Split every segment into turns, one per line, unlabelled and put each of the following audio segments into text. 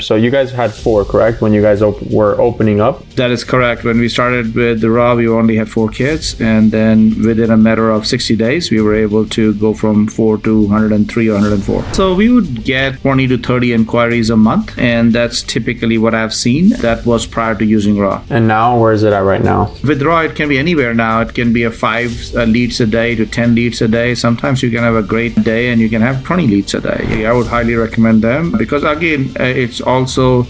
So you guys had 4, correct? When you guys were opening up?
That is correct. When we started with the Raw, we only had 4 kids. And then within a matter of 60 days, we were able to go from 4 to 103 or 104. So we would get 20 to 30 inquiries a month. And that's typically what I've seen. That was prior to using Raw.
And now, where is it at right now?
With Raw, it can be anywhere now. It can be a 5 leads a day to 10 leads a day. Sometimes you can have a great day and you can have 20 leads a day. I would highly recommend them because again, it's also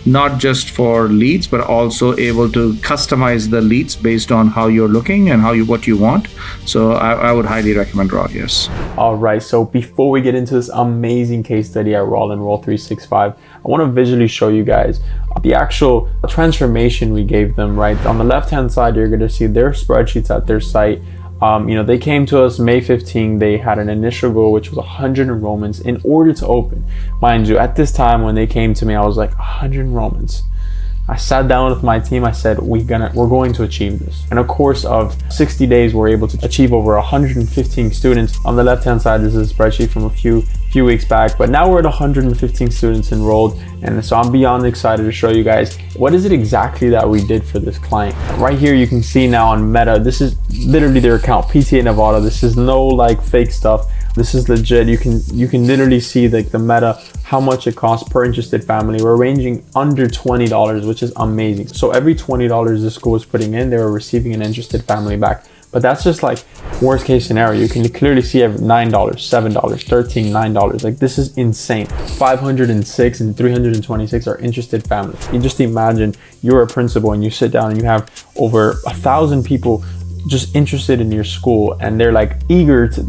not just for leads, but also able to customize the leads based on how you're looking and what you want. So I would highly recommend Raw, yes.
All right, so before we get into this amazing case study at Raw Enroll 365, I want to visually show you guys the actual transformation we gave them, right? On the left-hand side, you're going to see their spreadsheets at their site. They came to us May 15. They had an initial goal, which was 100 enrollments in order to open. Mind you, at this time when they came to me, I was like, 100 enrollments. I sat down with my team. I said, we're going to achieve this. In a course of 60 days, we're able to achieve over 115 students. On the left-hand side, this is a spreadsheet from a few weeks back, but now we're at 115 students enrolled. And so I'm beyond excited to show you guys what is it exactly that we did for this client. Right here, you can see now on Meta, this is literally their account, PTA Nevada. This is no like fake stuff. This is legit. You can literally see like the Meta, how much it costs per interested family. We're ranging under $20, which is amazing. So every $20 the school is putting in, they were receiving an interested family back. But that's just like worst case scenario. You can clearly see $9, $7, $13, $9. Like this is insane. 506 and 326 are interested families. You just imagine you're a principal and you sit down and you have over 1,000 people just interested in your school, and they're like eager to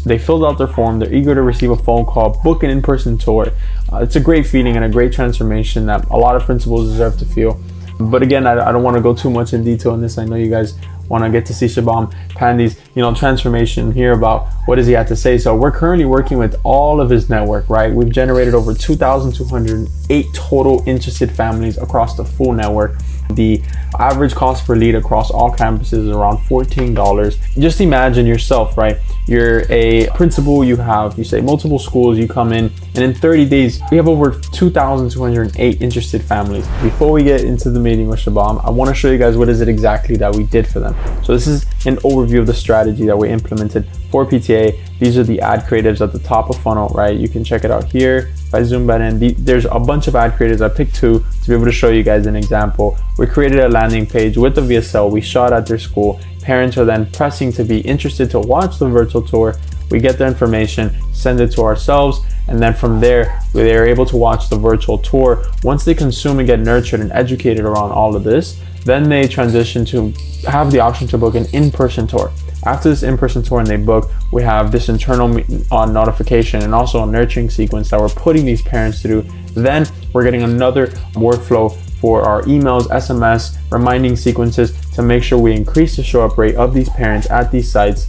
they filled out their form, they're eager to receive a phone call, book an in-person tour. It's a great feeling and a great transformation that a lot of principals deserve to feel. But again, I don't want to go too much in detail on this. I know you guys want to get to see Shubham Pandey's transformation, hear about what does he have to say. So we're currently working with all of his network, right? We've generated over 2,208 total interested families across the full network. The average cost per lead across all campuses is around $14. Just imagine yourself, right? You're a principal, you say multiple schools, you come in, and in 30 days, we have over 2,208 interested families. Before we get into the meeting with Shubham, I want to show you guys what is it exactly that we did for them. So this is an overview of the strategy that we implemented for PTA. These are the ad creatives at the top of funnel, right? You can check it out here. If I zoom that in, there's a bunch of ad creatives. I picked 2 to be able to show you guys an example. We created a landing page with the VSL. We shot at their school. Parents are then pressing to be interested to watch the virtual tour. We get the information, send it to ourselves, and then from there, they're able to watch the virtual tour. Once they consume and get nurtured and educated around all of this, then they transition to have the option to book an in-person tour. After this in-person tour and they book, we have this internal notification and also a nurturing sequence that we're putting these parents through. Then we're getting another workflow for our emails, SMS, reminding sequences to make sure we increase the show up rate of these parents at these sites.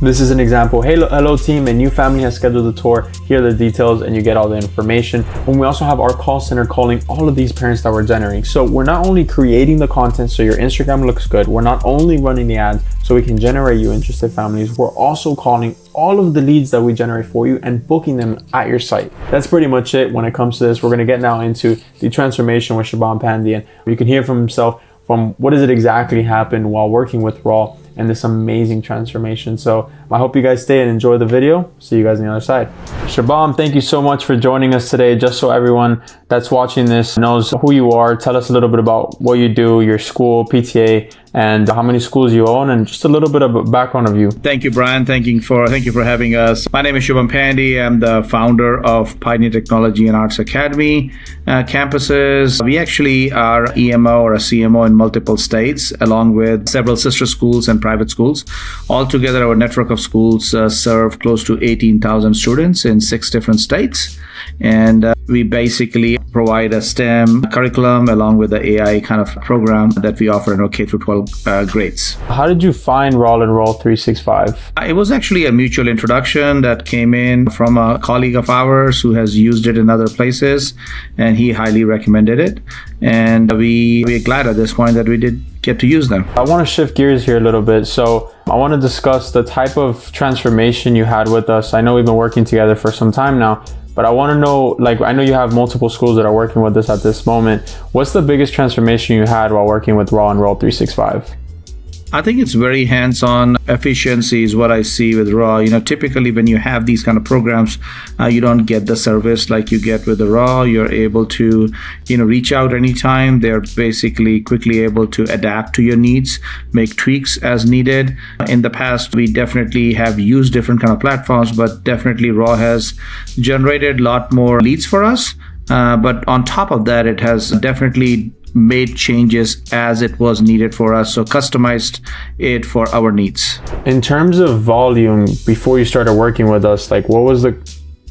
This is an example. Hey, hello team, a new family has scheduled a tour. Here are the details and you get all the information. And we also have our call center calling all of these parents that we're generating. So we're not only creating the content so your Instagram looks good, we're not only running the ads so we can generate you interested families, we're also calling all of the leads that we generate for you and booking them at your site. That's pretty much it when it comes to this. We're gonna get now into the transformation with Shubham Pandey, and you can hear from himself from what does it exactly happen while working with Raw and this amazing transformation. So I hope you guys stay and enjoy the video. See you guys on the other side. Shubham, thank you so much for joining us today. Just so everyone that's watching this knows who you are, tell us a little bit about what you do, your school, PTA, and how many schools you own, and just a little bit of a background of you.
Thank you, Brian. Thank you for having us. My name is Shubham Pandey. I'm the founder of Pioneer Technology and Arts Academy campuses. We actually are EMO or a CMO in multiple states, along with several sister schools and private schools. Altogether, our network of schools serve close to 18,000 students in 6 different states. And we basically provide a STEM curriculum along with the AI kind of program that we offer in our K-12 grades.
How did you find Raw Enroll 365?
It was actually a mutual introduction that came in from a colleague of ours who has used it in other places, and he highly recommended it. And we're glad at this point that we did get to use them.
I want to shift gears here a little bit. So I want to discuss the type of transformation you had with us. I know we've been working together for some time now, but But I want to know, like, I know you have multiple schools that are working with this at this moment. What's the biggest transformation you had while working with Raw Enroll 365?
I think it's very hands-on. Efficiency is what I see with Raw. Typically when you have these kind of programs, you don't get the service like you get with the Raw. You're able to, reach out anytime. They're basically quickly able to adapt to your needs, make tweaks as needed. In the past, we definitely have used different kind of platforms, but definitely Raw has generated a lot more leads for us. But on top of that, it has definitely made changes as it was needed for us, so customized it for our needs.
In terms of volume, before you started working with us, like, what was the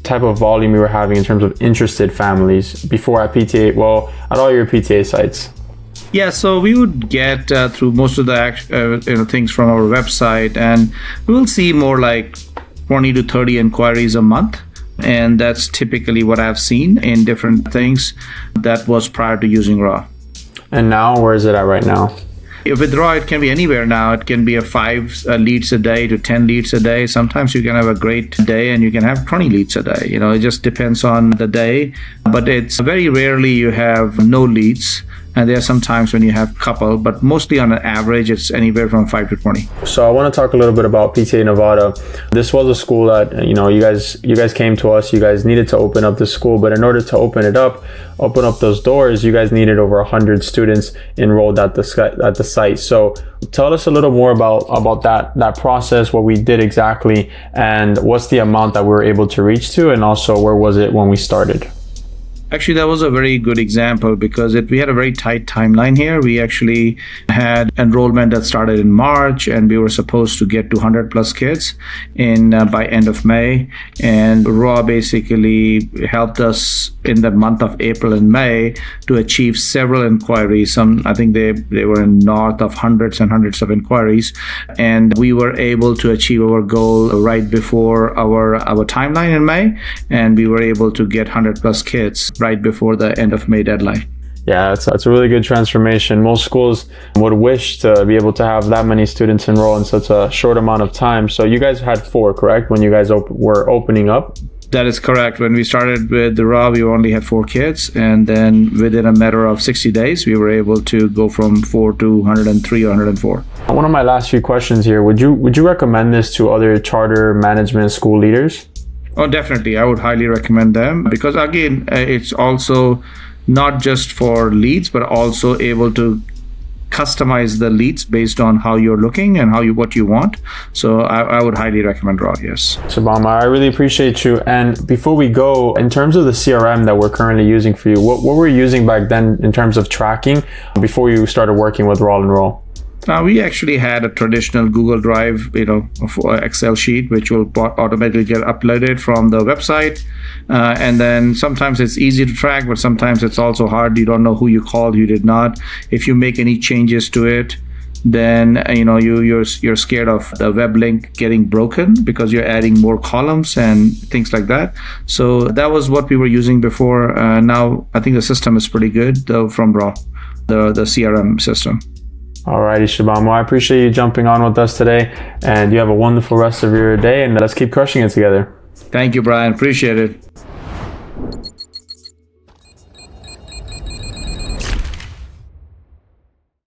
type of volume you were having in terms of interested families before at PTA, at all your PTA sites?
Yeah, so we would get through most of the things from our website, and we will see more like 20 to 30 inquiries a month. And that's typically what I've seen in different things. That was prior to using Raw.
And now, where is it at right now?
With Raw, it can be anywhere now. It can be a 5 leads a day to 10 leads a day. Sometimes you can have a great day and you can have 20 leads a day. It just depends on the day. But it's very rarely you have no leads. And there are some times when you have a couple, but mostly on an average, it's anywhere from 5 to 20.
So I want to talk a little bit about PTA Nevada. This was a school that, you guys came to us, you guys needed to open up the school, but in order to open up those doors, you guys needed over 100 students enrolled at the site. So tell us a little more about that process, what we did exactly, and what's the amount that we were able to reach to, and also where was it when we started?
Actually, that was a very good example because we had a very tight timeline here. We actually had enrollment that started in March, and we were supposed to get 200 plus kids by end of May. And Raw basically helped us in the month of April and May to achieve several inquiries. I think they were in north of hundreds and hundreds of inquiries, and we were able to achieve our goal right before our timeline in May, and we were able to get 100 plus kids right before the end of May deadline.
Yeah, it's a really good transformation. Most schools would wish to be able to have that many students enroll in such a short amount of time. So you guys had 4, correct, when you guys were opening up?
That is correct. When we started with the Raw, we only had 4 kids, and then within a matter of 60 days, we were able to go from 4 to 103 or 104.
One of my last few questions here, would you recommend this to other charter management school leaders?
Oh, definitely. I would highly recommend them because, again, it's also not just for leads, but also able to customize the leads based on how you're looking and what you want. So I would highly recommend Raw, yes.
Shubham, I really appreciate you. And before we go, in terms of the CRM that we're currently using for you, what were you using back then in terms of tracking before you started working with Raw Enroll?
We actually had a traditional Google Drive, Excel sheet, which will automatically get uploaded from the website. And then sometimes it's easy to track, but sometimes it's also hard. You don't know who you called, who did not. If you make any changes to it, then you're scared of the web link getting broken because you're adding more columns and things like that. So that was what we were using before. Now I think the system is pretty good though from Raw, the CRM system.
Alrighty, Shubham. Well, I appreciate you jumping on with us today, and you have a wonderful rest of your day, and let's keep crushing it together.
Thank you, Brian. Appreciate it.